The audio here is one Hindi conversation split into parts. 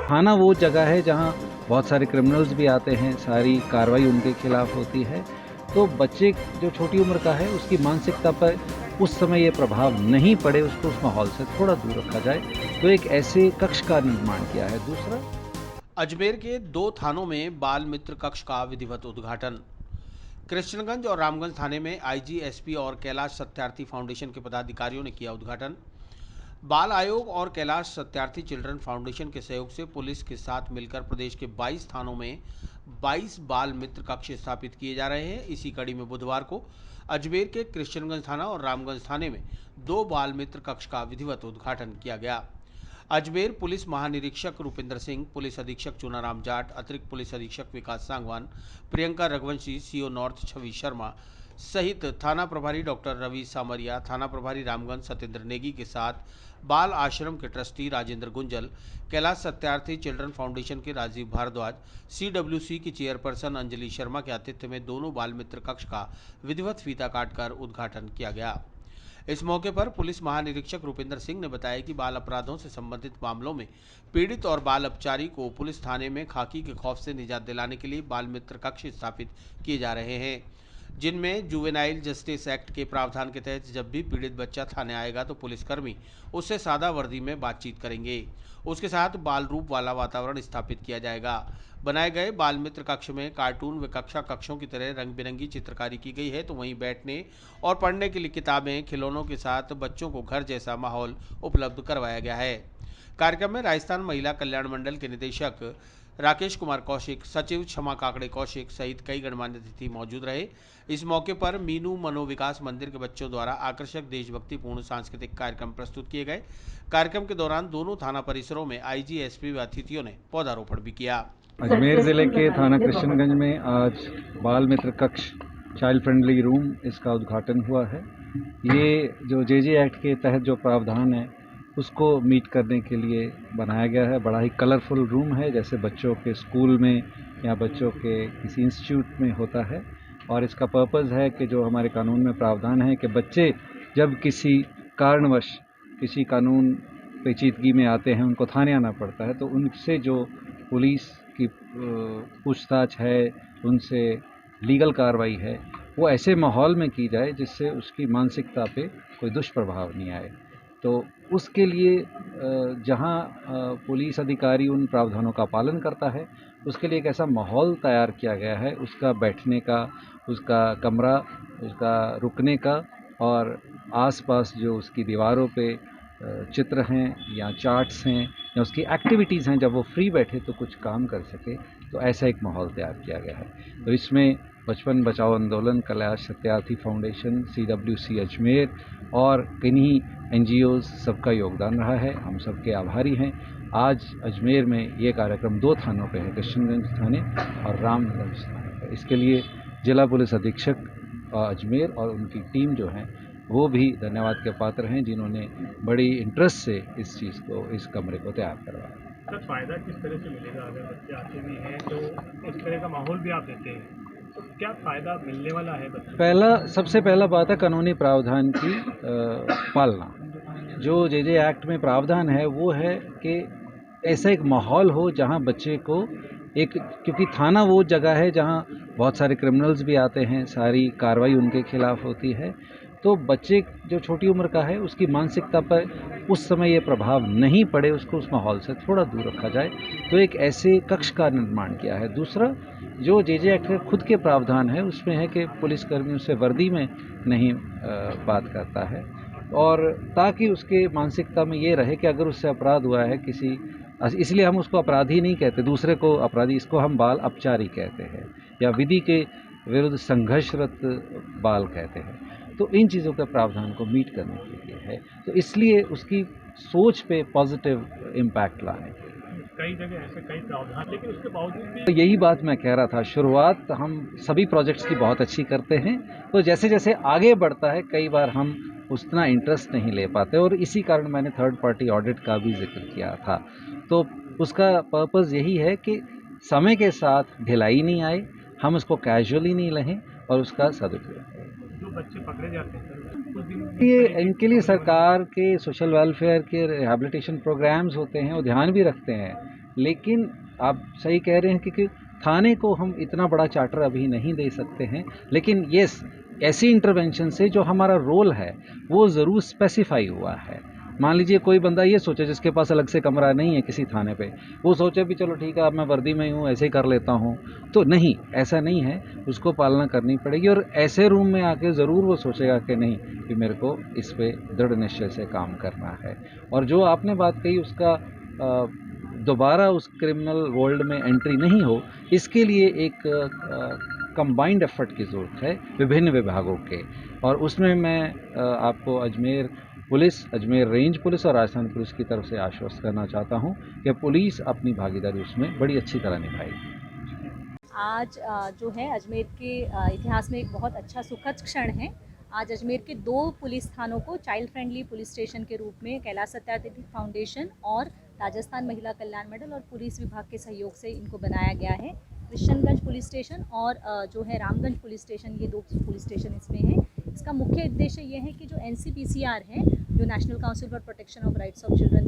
थाना वो जगह है जहाँ बहुत सारे क्रिमिनल्स भी आते हैं, सारी कार्रवाई उनके खिलाफ होती है। तो बच्चे जो छोटी उम्र का है उसकी मानसिकता पर उस समय ये प्रभाव नहीं पड़े, उसको उस माहौल से थोड़ा दूर रखा जाए, तो एक ऐसे कक्ष का निर्माण किया है। दूसरा, अजमेर के 2 थानों में बाल मित्र कक्ष का विधिवत उद्घाटन। कृष्णगंज और रामगंज थाने में आईजी, एसपी और कैलाश सत्यार्थी फाउंडेशन के पदाधिकारियों ने किया उद्घाटन। बाल आयोग और कैलाश सत्यार्थी चिल्ड्रन फाउंडेशन के सहयोग से पुलिस के साथ मिलकर प्रदेश के 22 थानों में 22 बाल मित्र कक्ष स्थापित किए जा रहे हैं। इसी कड़ी में बुधवार को अजमेर के कृष्णगंज थाना और रामगंज थाने में 2 बाल मित्र कक्ष का विधिवत उद्घाटन किया गया। अजमेर पुलिस महानिरीक्षक रूपिंदर सिंह, पुलिस अधीक्षक चुनाराम जाट, अतिरिक्त पुलिस अधीक्षक विकास सांगवान, प्रियंका रघुवंशी, सीओ नॉर्थ छवि शर्मा सहित थाना प्रभारी डॉक्टर रवि सामरिया, थाना प्रभारी रामगंज सत्येंद्र नेगी के साथ बाल आश्रम के trustee Rajendra Gunjal, Kailash Satyarthi children foundation के राजीव भारद्वाज, सीडब्ल्यूसी की चेयरपर्सन अंजलि शर्मा के आतिथ्य में दोनों बाल मित्र कक्ष का विधिवत फीता काटकर उद्घाटन किया गया। इस मौके पर पुलिस महानिरीक्षक रूपिंदर सिंह ने बताया कि बाल अपराधों से संबंधित मामलों में पीड़ित और बाल अपचारी को पुलिस थाने में खाकी के खौफ से निजात दिलाने के लिए बाल मित्र कक्ष स्थापित किए जा रहे हैं, जिनमें जुवेनाइल जस्टिस एक्ट के प्रावधान के तहत जब भी पीड़ित बच्चा थाने आएगा तो पुलिसकर्मी उससे सादा वर्दी में बातचीत करेंगे। उसके साथ बाल रूप वाला वातावरण स्थापित किया जाएगा। बनाए गए बाल मित्र कक्ष में कार्टून व कक्षा कक्षों की तरह रंग बिरंगी चित्रकारी की गई है, तो वहीं बैठने और पढ़ने के लिए किताबें, खिलौनों के साथ बच्चों को घर जैसा माहौल उपलब्ध करवाया गया है। कार्यक्रम में राजस्थान महिला कल्याण मंडल के निदेशक राकेश कुमार कौशिक, सचिव क्षमा काकड़े कौशिक सहित कई गणमान्य अतिथि मौजूद रहे। इस मौके पर मीनू मनोविकास मंदिर के बच्चों द्वारा आकर्षक देशभक्तिपूर्ण सांस्कृतिक कार्यक्रम प्रस्तुत किए गए। कार्यक्रम के दौरान दोनों थाना परिसरों में आईजी, एसपी व अतिथियों ने पौधारोपण भी किया। अजमेर ज़िले के थाना कृष्णगंज में आज बाल मित्र कक्ष, चाइल्ड फ्रेंडली रूम, इसका उद्घाटन हुआ है। ये जो जे एक्ट के तहत जो प्रावधान है उसको मीट करने के लिए बनाया गया है। बड़ा ही कलरफुल रूम है, जैसे बच्चों के स्कूल में या बच्चों के किसी इंस्टीट्यूट में होता है। और इसका पर्पज़ है कि जो हमारे कानून में प्रावधान है कि बच्चे जब किसी कारणवश किसी कानून पेचीदगी में आते हैं, उनको थाने आना पड़ता है, तो उनसे जो पुलिस की पूछताछ है, उनसे लीगल कार्रवाई है, वो ऐसे माहौल में की जाए जिससे उसकी मानसिकता पे कोई दुष्प्रभाव नहीं आए। तो उसके लिए जहाँ पुलिस अधिकारी उन प्रावधानों का पालन करता है, उसके लिए एक ऐसा माहौल तैयार किया गया है, उसका बैठने का, उसका कमरा, उसका रुकने का, और आसपास जो उसकी दीवारों पे चित्र हैं या चार्ट्स हैं या उसकी एक्टिविटीज़ हैं, जब वो फ्री बैठे तो कुछ काम कर सके, तो ऐसा एक माहौल तैयार किया गया है। तो इसमें बचपन बचाओ आंदोलन, कैलाश सत्यार्थी फाउंडेशन, सीडब्ल्यूसी अजमेर और किन्हीं एनजीओ सबका योगदान रहा है। हम सबके आभारी हैं। आज अजमेर में ये कार्यक्रम 2 थानों पे है, कृष्णगंज थाने और रामगंज थाने पे। इसके लिए जिला पुलिस अधीक्षक अजमेर और उनकी टीम जो है वो भी धन्यवाद के पात्र हैं, जिन्होंने बड़ी इंटरेस्ट से इस चीज़ को, इस कमरे को तैयार करवाया। सर, फ़ायदा किस तरह से मिलेगा? अगर बच्चे आते भी हैं तो इस तरह का माहौल भी आप देते हैं, तो क्या फ़ायदा मिलने वाला है बच्चों? सबसे पहला बात है कानूनी प्रावधान की पालना। जो जे एक्ट में प्रावधान है वो है कि ऐसा एक माहौल हो जहाँ बच्चे को एक, क्योंकि थाना वो जगह है जहाँ बहुत सारे क्रिमिनल्स भी आते हैं, सारी कार्रवाई उनके खिलाफ होती है, तो बच्चे जो छोटी उम्र का है उसकी मानसिकता पर उस समय ये प्रभाव नहीं पड़े, उसको उस माहौल से थोड़ा दूर रखा जाए, तो एक ऐसे कक्ष का निर्माण किया है। दूसरा, जो जे एक्ट के खुद के प्रावधान है उसमें है कि पुलिसकर्मी उससे वर्दी में नहीं बात करता है, और ताकि उसके मानसिकता में ये रहे कि अगर उससे अपराध हुआ है किसी, इसलिए हम उसको अपराधी नहीं कहते, दूसरे को अपराधी, इसको हम बाल अपचारी कहते हैं या विधि के विरुद्ध संघर्षरत बाल कहते हैं। तो इन चीज़ों के प्रावधान को मीट करने के लिए है, तो इसलिए उसकी सोच पे पॉजिटिव इम्पैक्ट लाने के लिए। कई जगह ऐसे कई प्रावधान, लेकिन उसके बावजूद भी तो यही बात मैं कह रहा था, शुरुआत हम सभी प्रोजेक्ट्स की बहुत अच्छी करते हैं, तो जैसे जैसे आगे बढ़ता है कई बार हम उतना इंटरेस्ट नहीं ले पाते, और इसी कारण मैंने थर्ड पार्टी ऑडिट का भी जिक्र किया था। तो उसका पर्पज़ यही है कि समय के साथ ढिलाई नहीं आए, हम उसको कैजुअली नहीं लें और उसका सदुपयोग करें। जो बच्चे पकड़े जाते हैं सर, कुछ दिन ये इनके लिए सरकार के सोशल वेलफेयर के रिहैबिलिटेशन प्रोग्राम्स होते हैं, वो ध्यान भी रखते हैं, लेकिन आप सही कह रहे हैं कि थाने को हम इतना बड़ा चार्टर अभी नहीं दे सकते हैं, लेकिन येस, ऐसी इंटरवेंशन से जो हमारा रोल है वो ज़रूर स्पेसिफाई हुआ है। मान लीजिए कोई बंदा ये सोचे जिसके पास अलग से कमरा नहीं है किसी थाने पे, वो सोचे भी चलो ठीक है अब मैं वर्दी में ही हूँ ऐसे ही कर लेता हूँ, तो नहीं, ऐसा नहीं है, उसको पालना करनी पड़ेगी। और ऐसे रूम में आके ज़रूर वो सोचेगा कि नहीं कि मेरे को इस पे दृढ़ निश्चय से काम करना है। और जो आपने बात कही उसका दोबारा उस क्रिमिनल वर्ल्ड में एंट्री नहीं हो, इसके लिए एक कंबाइंड एफर्ट की ज़रूरत है विभिन्न विभागों के। और उसमें मैं आपको Ajmer police, Ajmer range police और राजस्थान पुलिस की तरफ से आश्वस्त करना चाहता हूं कि पुलिस अपनी भागीदारी उसमें बड़ी अच्छी तरह निभाएगी। आज जो है अजमेर के इतिहास में एक बहुत अच्छा सुखद क्षण है। आज अजमेर के 2 पुलिस थानों को चाइल्ड फ्रेंडली पुलिस स्टेशन के रूप में कैलाश सत्यार्थी फाउंडेशन और राजस्थान महिला कल्याण मंडल और पुलिस विभाग के सहयोग से इनको बनाया गया है। कृष्णगंज पुलिस स्टेशन और जो है रामगंज पुलिस स्टेशन, ये 2 पुलिस स्टेशन इसमें हैं। इसका मुख्य उद्देश्य ये है कि जो NCPCR है, जो national council for protection of rights of children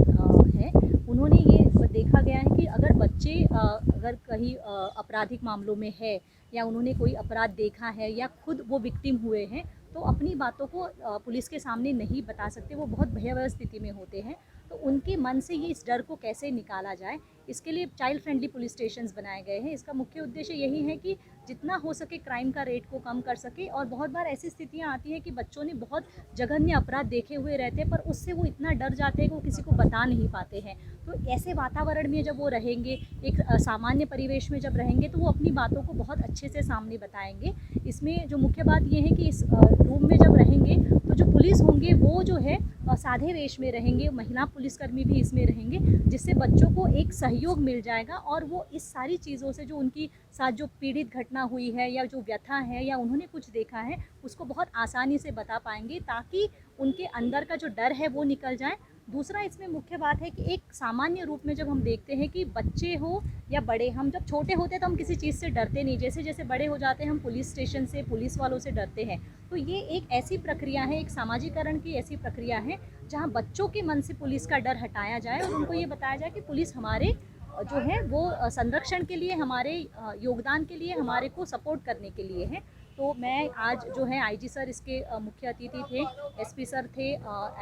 है, उन्होंने ये देखा गया है कि अगर बच्चे अगर कहीं आपराधिक मामलों में है या उन्होंने कोई अपराध देखा है या खुद वो विक्टिम हुए हैं, तो अपनी बातों को पुलिस के सामने नहीं बता सकते, वो बहुत भयावह स्थिति में होते हैं। तो उनके मन से ये इस डर को कैसे निकाला जाए, इसके लिए चाइल्ड फ्रेंडली पुलिस स्टेशंस बनाए गए हैं। इसका मुख्य उद्देश्य यही है कि जितना हो सके क्राइम का रेट को कम कर सके। और बहुत बार ऐसी स्थितियां आती हैं कि बच्चों ने बहुत जघन्य अपराध देखे हुए रहते हैं, पर उससे वो इतना डर जाते हैं कि वो किसी को बता नहीं पाते हैं। तो ऐसे वातावरण में जब वो रहेंगे, एक सामान्य परिवेश में जब रहेंगे, तो वो अपनी बातों को बहुत अच्छे से सामने बताएंगे। इसमें जो मुख्य बात ये है कि इस रूम में जब रहेंगे तो जो पुलिस होंगे वो जो है सादे वेश में रहेंगे, महिला पुलिसकर्मी भी इसमें रहेंगे, जिससे बच्चों को एक सहयोग मिल जाएगा और वो इस सारी चीज़ों से, जो उनकी साथ जो पीड़ित घटना हुई है या जो व्यथा है या उन्होंने कुछ देखा है, उसको बहुत आसानी से बता पाएंगे, ताकि उनके अंदर का जो डर है वो निकल जाए। दूसरा इसमें मुख्य बात है कि एक सामान्य रूप में जब हम देखते हैं कि बच्चे हो या बड़े, हम जब छोटे होते हैं तो हम किसी चीज़ से डरते नहीं, जैसे जैसे बड़े हो जाते हैं हम पुलिस स्टेशन से, पुलिस वालों से डरते हैं। तो ये एक ऐसी प्रक्रिया है, एक सामाजिकरण की ऐसी प्रक्रिया है जहाँ बच्चों के मन से पुलिस का डर हटाया जाए और उनको ये बताया जाए कि पुलिस हमारे जो है वो संरक्षण के लिए, हमारे योगदान के लिए, हमारे को सपोर्ट करने के लिए है। तो मैं आज जो है IG सर इसके मुख्य अतिथि थे, SP सर थे,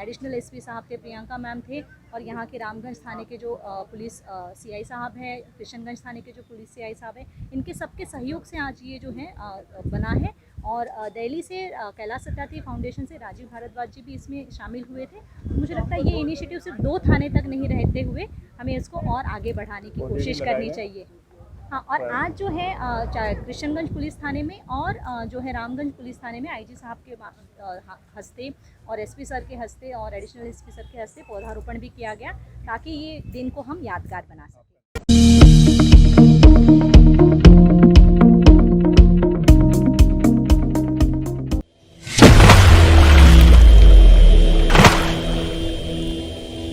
एडिशनल SP साहब थे, प्रियंका मैम थे, और यहाँ के रामगंज थाने के जो पुलिस CI साहब हैं, कृष्णगंज थाने के जो पुलिस CI साहब हैं, इनके सबके सहयोग से आज ये जो है बना है। और दिल्ली से कैलाश सत्यार्थी फाउंडेशन से राजीव भारद्वाज जी भी इसमें शामिल हुए थे। तो मुझे लगता है ये इनिशिएटिव सिर्फ 2 थाने तक नहीं रहते हुए हमें इसको और आगे बढ़ाने की कोशिश करनी चाहिए। हाँ, और आज जो है कृष्णगंज पुलिस थाने में और जो है रामगंज पुलिस थाने में IG साहब के हस्ते और SP सर के हस्ते और एडिशनल SP सर के हस्ते पौधारोपण भी किया गया, ताकि ये दिन को हम यादगार बना सकें।